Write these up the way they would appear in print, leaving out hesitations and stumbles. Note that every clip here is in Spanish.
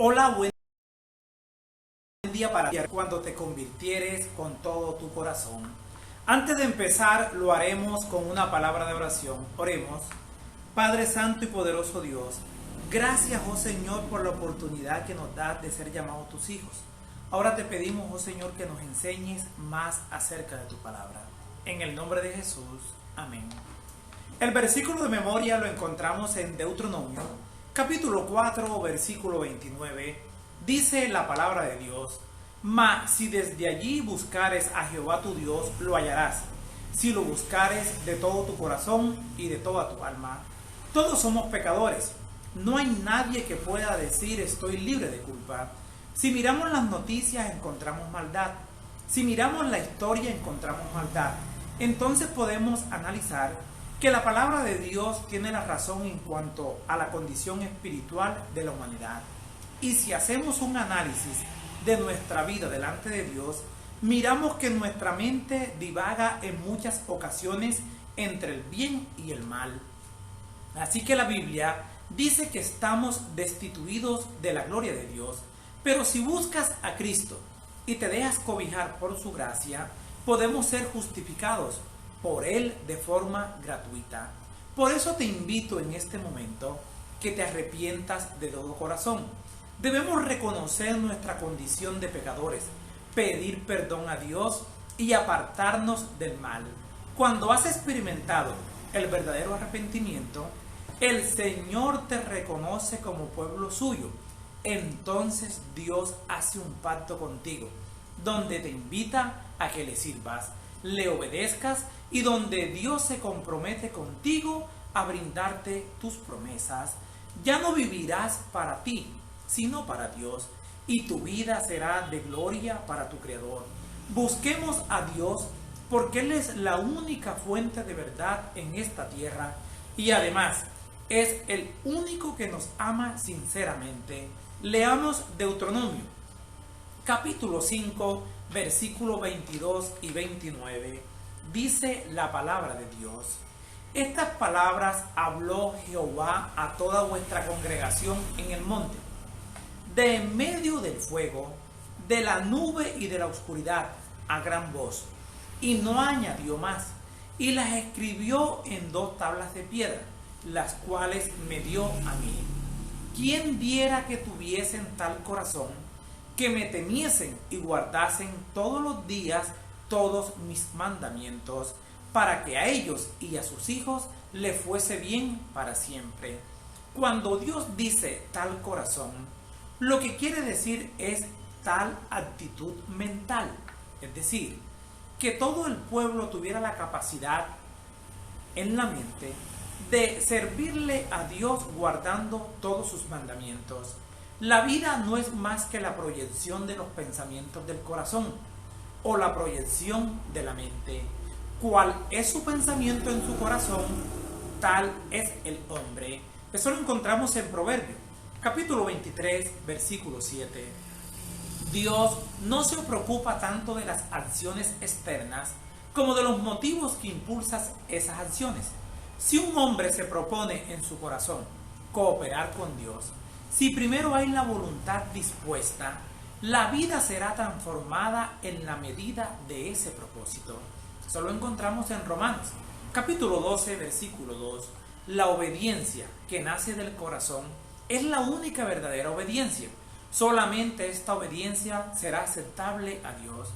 Hola, buen día para ti cuando te convirtieres con todo tu corazón. Antes de empezar, lo haremos con una palabra de oración. Oremos. Padre Santo y poderoso Dios, gracias, oh Señor, por la oportunidad que nos das de ser llamados tus hijos. Ahora te pedimos, oh Señor, que nos enseñes más acerca de tu palabra. En el nombre de Jesús. Amén. El versículo de memoria lo encontramos en Deuteronomio, capítulo 4, versículo 29. Dice la palabra de Dios: Mas si desde allí buscares a Jehová tu Dios, lo hallarás, si lo buscares de todo tu corazón y de toda tu alma. Todos somos pecadores. No hay nadie que pueda decir estoy libre de culpa. Si miramos las noticias encontramos maldad. Si miramos la historia encontramos maldad. Entonces podemos analizar que la palabra de Dios tiene la razón en cuanto a la condición espiritual de la humanidad. Y si hacemos un análisis de nuestra vida delante de Dios, miramos que nuestra mente divaga en muchas ocasiones entre el bien y el mal. Así que la Biblia dice que estamos destituidos de la gloria de Dios, pero si buscas a Cristo y te dejas cobijar por su gracia, podemos ser justificados por Él de forma gratuita. Por eso te invito en este momento que te arrepientas de todo corazón. Debemos reconocer nuestra condición de pecadores, pedir perdón a Dios y apartarnos del mal. Cuando has experimentado el verdadero arrepentimiento, el Señor te reconoce como pueblo suyo. Entonces Dios hace un pacto contigo, donde te invita a que le sirvas, le obedezcas y donde Dios se compromete contigo a brindarte tus promesas. Ya no vivirás para ti, sino para Dios, y tu vida será de gloria para tu Creador. Busquemos a Dios porque Él es la única fuente de verdad en esta tierra y además es el único que nos ama sinceramente. Leamos Deuteronomio, capítulo 5, versículos 22 y 29. Dice la palabra de Dios: Estas palabras habló Jehová a toda vuestra congregación en el monte, de en medio del fuego, de la nube y de la oscuridad, a gran voz. Y no añadió más, y las escribió en 2 tablas de piedra, las cuales me dio a mí. ¿Quién diera que tuviesen tal corazón, que me temiesen y guardasen todos los días todos mis mandamientos, para que a ellos y a sus hijos le fuese bien para siempre? Cuando Dios dice tal corazón, lo que quiere decir es tal actitud mental, es decir, que todo el pueblo tuviera la capacidad en la mente de servirle a Dios guardando todos sus mandamientos. La vida no es más que la proyección de los pensamientos del corazón o la proyección de la mente. ¿Cuál es su pensamiento en su corazón? Tal es el hombre. Eso lo encontramos en Proverbios, capítulo 23, versículo 7. Dios no se preocupa tanto de las acciones externas como de los motivos que impulsan esas acciones. Si un hombre se propone en su corazón cooperar con Dios, si primero hay la voluntad dispuesta, la vida será transformada en la medida de ese propósito. Eso lo encontramos en Romanos, capítulo 12, versículo 2. La obediencia que nace del corazón es la única verdadera obediencia. Solamente esta obediencia será aceptable a Dios.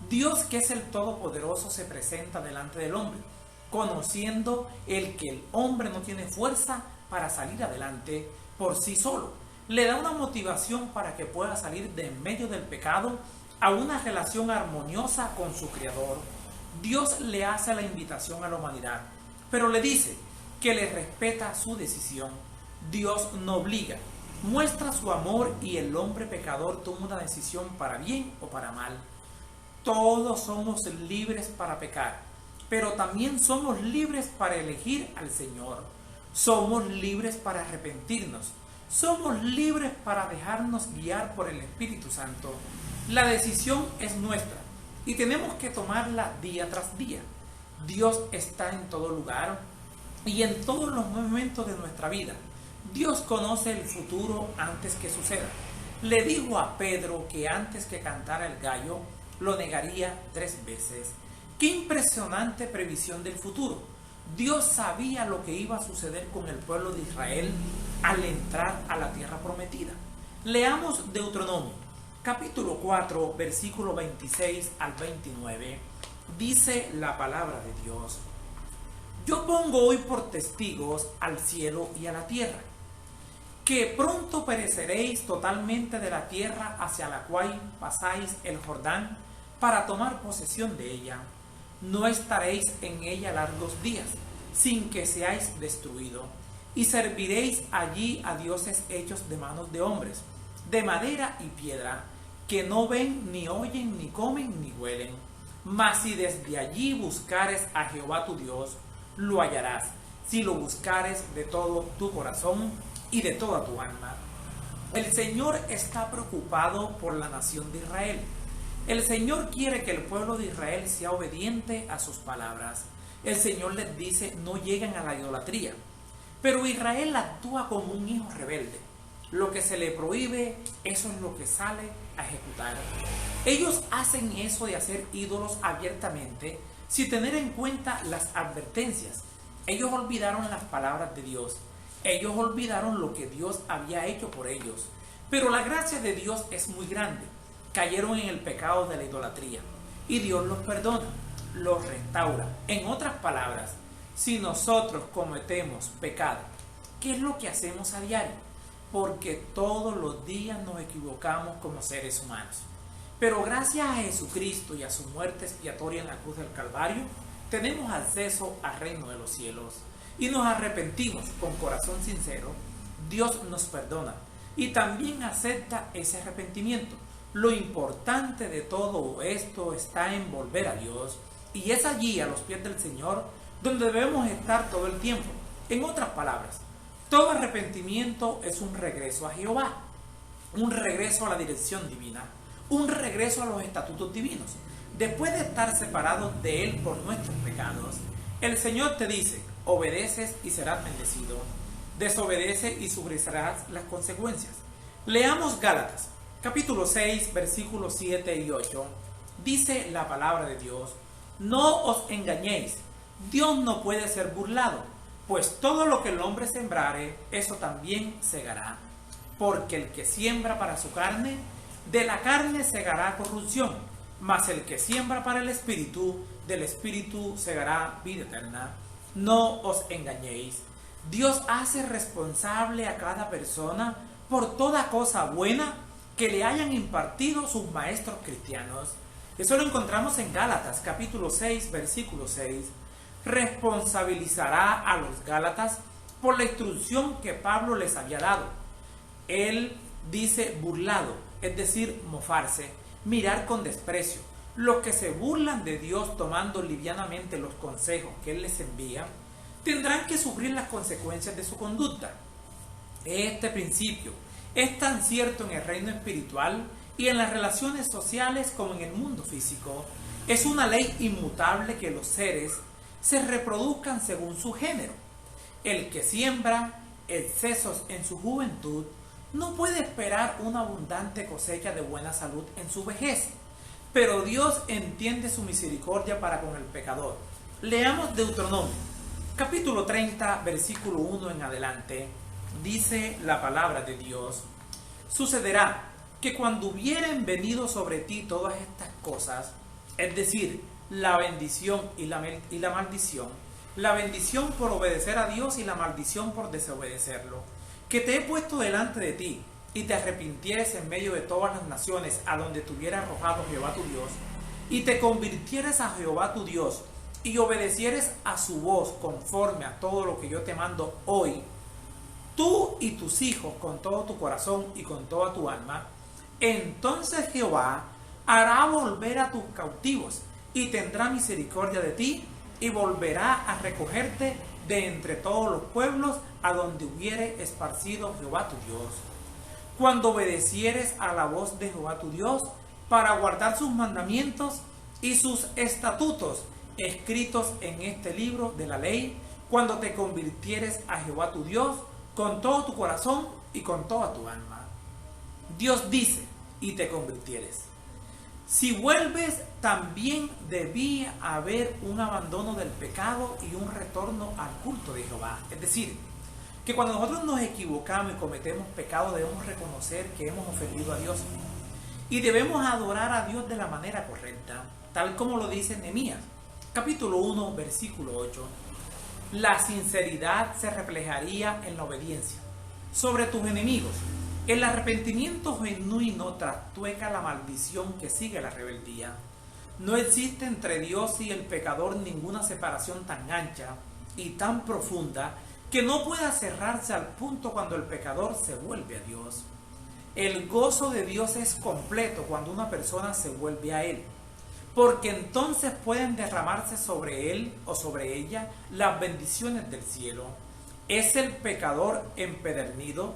Dios, que es el Todopoderoso, se presenta delante del hombre, conociendo el que el hombre no tiene fuerza para salir adelante por sí solo. Le da una motivación para que pueda salir de en medio del pecado a una relación armoniosa con su Creador. Dios le hace la invitación a la humanidad, pero le dice que le respeta su decisión. Dios no obliga, muestra su amor y el hombre pecador toma una decisión para bien o para mal. Todos somos libres para pecar, pero también somos libres para elegir al Señor. Somos libres para arrepentirnos. Somos libres para dejarnos guiar por el Espíritu Santo. La decisión es nuestra y tenemos que tomarla día tras día. Dios está en todo lugar y en todos los momentos de nuestra vida. Dios conoce el futuro antes que suceda. le dijo a Pedro que antes que cantara el gallo, lo negaría 3 veces. ¡Qué impresionante previsión del futuro! Dios sabía lo que iba a suceder con el pueblo de Israel al entrar a la tierra prometida. Leamos Deuteronomio, capítulo 4, versículo 26 al 29. Dice la palabra de Dios: Yo pongo hoy por testigos al cielo y a la tierra, que pronto pereceréis totalmente de la tierra hacia la cual pasáis el Jordán para tomar posesión de ella. No estaréis en ella largos días, sin que seáis destruido, y serviréis allí a dioses hechos de manos de hombres, de madera y piedra, que no ven, ni oyen, ni comen, ni huelen. Mas si desde allí buscares a Jehová tu Dios, lo hallarás, si lo buscares de todo tu corazón y de toda tu alma. El Señor está preocupado por la nación de Israel. El Señor quiere que el pueblo de Israel sea obediente a sus palabras. El Señor les dice: no lleguen a la idolatría. Pero Israel actúa como un hijo rebelde. Lo que se le prohíbe, eso es lo que sale a ejecutar. Ellos hacen eso de hacer ídolos abiertamente, sin tener en cuenta las advertencias. Ellos olvidaron las palabras de Dios. Ellos olvidaron lo que Dios había hecho por ellos. Pero la gracia de Dios es muy grande. Cayeron en el pecado de la idolatría y Dios los perdona, los restaura. En otras palabras, si nosotros cometemos pecado, ¿qué es lo que hacemos a diario? Porque todos los días nos equivocamos como seres humanos. Pero gracias a Jesucristo y a su muerte expiatoria en la cruz del Calvario, tenemos acceso al reino de los cielos y nos arrepentimos con corazón sincero. Dios nos perdona y también acepta ese arrepentimiento. Lo importante de todo esto está en volver a Dios, y es allí, a los pies del Señor, donde debemos estar todo el tiempo. En otras palabras, todo arrepentimiento es un regreso a Jehová, un regreso a la dirección divina, un regreso a los estatutos divinos. Después de estar separados de Él por nuestros pecados, el Señor te dice: obedeces y serás bendecido, desobedece y sufrirás las consecuencias. Leamos Gálatas, capítulo 6, versículos 7 y 8. Dice la palabra de Dios: no os engañéis, Dios no puede ser burlado, pues todo lo que el hombre sembrare, eso también segará. Porque el que siembra para su carne, de la carne segará corrupción, mas el que siembra para el Espíritu, del Espíritu segará vida eterna. No os engañéis, Dios hace responsable a cada persona por toda cosa buena que le hayan impartido sus maestros cristianos. Eso lo encontramos en Gálatas, capítulo 6, versículo 6. Responsabilizará a los Gálatas por la instrucción que Pablo les había dado. Él dice burlado, es decir, mofarse, mirar con desprecio. Los que se burlan de Dios tomando livianamente los consejos que Él les envía, tendrán que sufrir las consecuencias de su conducta. Este principio es tan cierto en el reino espiritual y en las relaciones sociales como en el mundo físico. Es una ley inmutable que los seres se reproduzcan según su género. El que siembra excesos en su juventud no puede esperar una abundante cosecha de buena salud en su vejez. Pero Dios entiende su misericordia para con el pecador. Leamos Deuteronomio, capítulo 30, versículo 1 en adelante. Dice la palabra de Dios: sucederá que cuando hubieren venido sobre ti todas estas cosas, es decir, la bendición y la maldición, la bendición por obedecer a Dios y la maldición por desobedecerlo, que te he puesto delante de ti, y te arrepintieres en medio de todas las naciones a donde te hubiera arrojado Jehová tu Dios, y te convirtieres a Jehová tu Dios, y obedecieres a su voz conforme a todo lo que yo te mando hoy, tú y tus hijos con todo tu corazón y con toda tu alma, entonces Jehová hará volver a tus cautivos y tendrá misericordia de ti y volverá a recogerte de entre todos los pueblos a donde hubiere esparcido Jehová tu Dios. Cuando obedecieres a la voz de Jehová tu Dios para guardar sus mandamientos y sus estatutos escritos en este libro de la ley, cuando te convirtieres a Jehová tu Dios con todo tu corazón y con toda tu alma. Dios dice, y te convirtieres. Si vuelves, también debía haber un abandono del pecado y un retorno al culto de Jehová. Es decir, que cuando nosotros nos equivocamos y cometemos pecado, debemos reconocer que hemos ofendido a Dios. Y debemos adorar a Dios de la manera correcta, tal como lo dice Nehemías, capítulo 1, versículo 8. La sinceridad se reflejaría en la obediencia sobre tus enemigos. El arrepentimiento genuino trastueca la maldición que sigue la rebeldía. No existe entre Dios y el pecador ninguna separación tan ancha y tan profunda que no pueda cerrarse al punto cuando el pecador se vuelve a Dios. El gozo de Dios es completo cuando una persona se vuelve a Él, porque entonces pueden derramarse sobre él o sobre ella las bendiciones del cielo. Es el pecador empedernido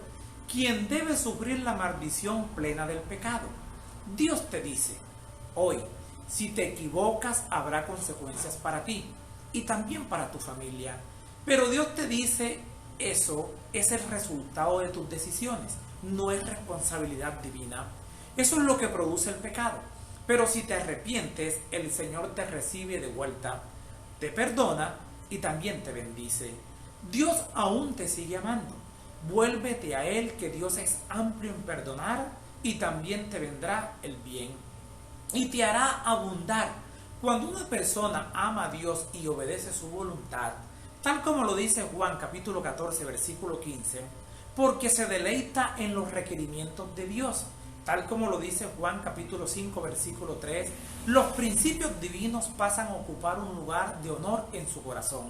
quien debe sufrir la maldición plena del pecado. Dios te dice, hoy, si te equivocas habrá consecuencias para ti y también para tu familia. Pero Dios te dice, eso es el resultado de tus decisiones, no es responsabilidad divina. Eso es lo que produce el pecado. Pero si te arrepientes, el Señor te recibe de vuelta, te perdona y también te bendice. Dios aún te sigue amando. Vuélvete a Él, que Dios es amplio en perdonar y también te vendrá el bien. Y te hará abundar. Cuando una persona ama a Dios y obedece su voluntad, tal como lo dice Juan capítulo 14, versículo 15, porque se deleita en los requerimientos de Dios. Tal como lo dice Juan capítulo 5, versículo 3, los principios divinos pasan a ocupar un lugar de honor en su corazón.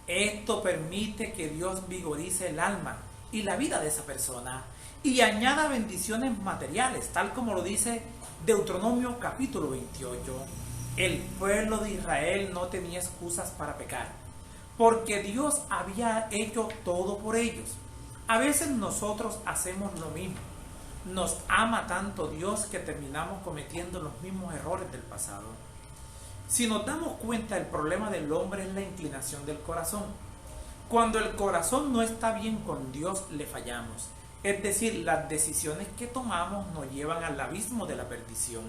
Esto permite que Dios vigorice el alma y la vida de esa persona y añada bendiciones materiales, tal como lo dice Deuteronomio capítulo 28. El pueblo de Israel no tenía excusas para pecar, porque Dios había hecho todo por ellos. A veces nosotros hacemos lo mismo. Nos ama tanto Dios que terminamos cometiendo los mismos errores del pasado. Si nos damos cuenta, el problema del hombre es la inclinación del corazón. Cuando el corazón no está bien con Dios, le fallamos. Es decir, las decisiones que tomamos nos llevan al abismo de la perdición.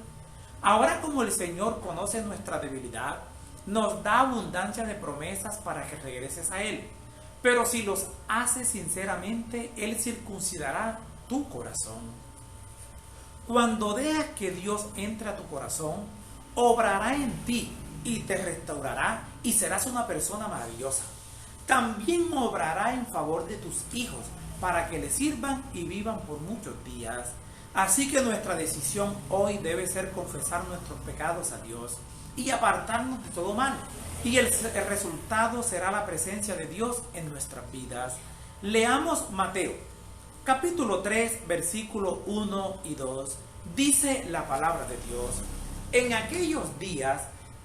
Ahora, como el Señor conoce nuestra debilidad, nos da abundancia de promesas para que regreses a Él. Pero si los haces sinceramente, Él circuncidará tu corazón. Cuando dejas que Dios entre a tu corazón, obrará en ti y te restaurará y serás una persona maravillosa. También obrará en favor de tus hijos para que le sirvan y vivan por muchos días. Así que nuestra decisión hoy debe ser confesar nuestros pecados a Dios y apartarnos de todo mal. Y el resultado será la presencia de Dios en nuestras vidas. Leamos Mateo capítulo 3, versículo 1 y 2, dice la palabra de Dios. En aquellos días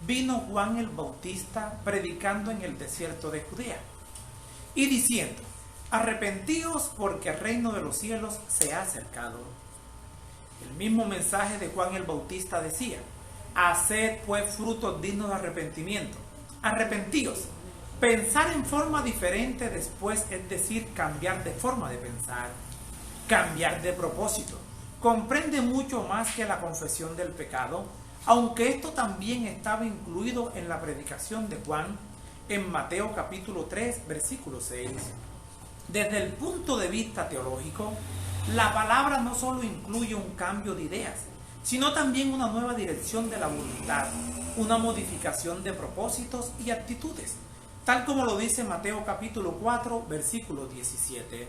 vino Juan el Bautista predicando en el desierto de Judea y diciendo, arrepentíos porque el reino de los cielos se ha acercado. El mismo mensaje de Juan el Bautista decía, haced pues frutos dignos de arrepentimiento. Arrepentíos. Pensar en forma diferente después, es decir, cambiar de forma de pensar. Cambiar de propósito. Comprende mucho más que la confesión del pecado, aunque esto también estaba incluido en la predicación de Juan en Mateo capítulo 3, versículo 6. Desde el punto de vista teológico, la palabra no solo incluye un cambio de ideas, sino también una nueva dirección de la voluntad, una modificación de propósitos y actitudes, tal como lo dice Mateo capítulo 4, versículo 17.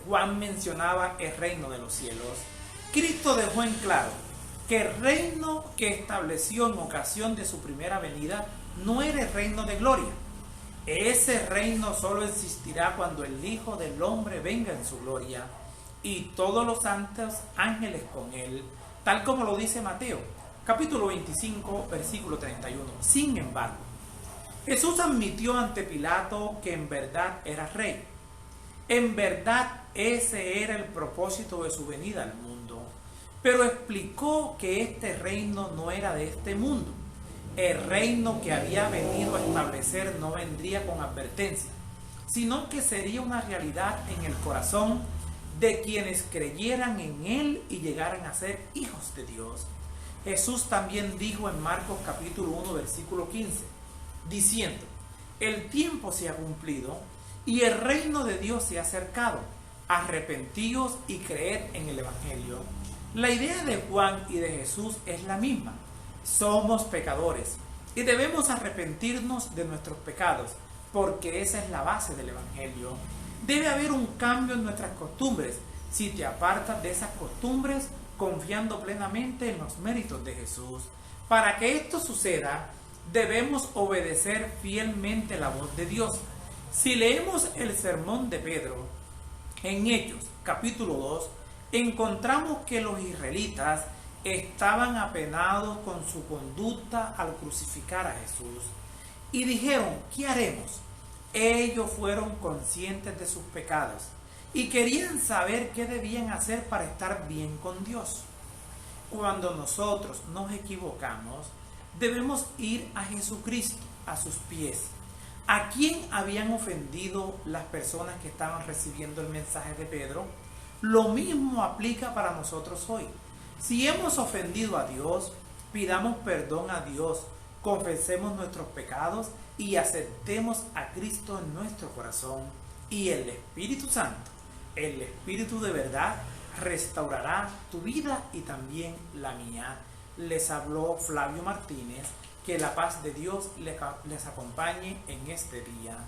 Juan mencionaba el reino de los cielos. Cristo dejó en claro que el reino que estableció en ocasión de su primera venida no era el reino de gloria. Ese reino solo existirá cuando el Hijo del Hombre venga en su gloria y todos los santos ángeles con él, tal como lo dice Mateo, capítulo 25, versículo 31. Sin embargo, Jesús admitió ante Pilato que en verdad era rey. En verdad, ese era el propósito de su venida al mundo, pero explicó que este reino no era de este mundo. El reino que había venido a establecer no vendría con advertencia, sino que sería una realidad en el corazón de quienes creyeran en Él y llegaran a ser hijos de Dios. Jesús también dijo en Marcos capítulo 1 versículo 15, diciendo: el tiempo se ha cumplido y el reino de Dios se ha acercado. Arrepentíos y creed en el Evangelio. La idea de Juan y de Jesús es la misma. Somos pecadores y debemos arrepentirnos de nuestros pecados, porque esa es la base del Evangelio. Debe haber un cambio en nuestras costumbres si te apartas de esas costumbres confiando plenamente en los méritos de Jesús. Para que esto suceda, debemos obedecer fielmente la voz de Dios. Si leemos el sermón de Pedro en Hechos capítulo 2, encontramos que los israelitas estaban apenados con su conducta al crucificar a Jesús y dijeron: ¿qué haremos? Ellos fueron conscientes de sus pecados y querían saber qué debían hacer para estar bien con Dios. Cuando nosotros nos equivocamos, debemos ir a Jesucristo, a sus pies. ¿A quién habían ofendido las personas que estaban recibiendo el mensaje de Pedro? Lo mismo aplica para nosotros hoy. Si hemos ofendido a Dios, pidamos perdón a Dios, confesemos nuestros pecados y aceptemos a Cristo en nuestro corazón. Y el Espíritu Santo, el Espíritu de verdad, restaurará tu vida y también la mía. Les habló Flavio Martínez. Que la paz de Dios les acompañe en este día.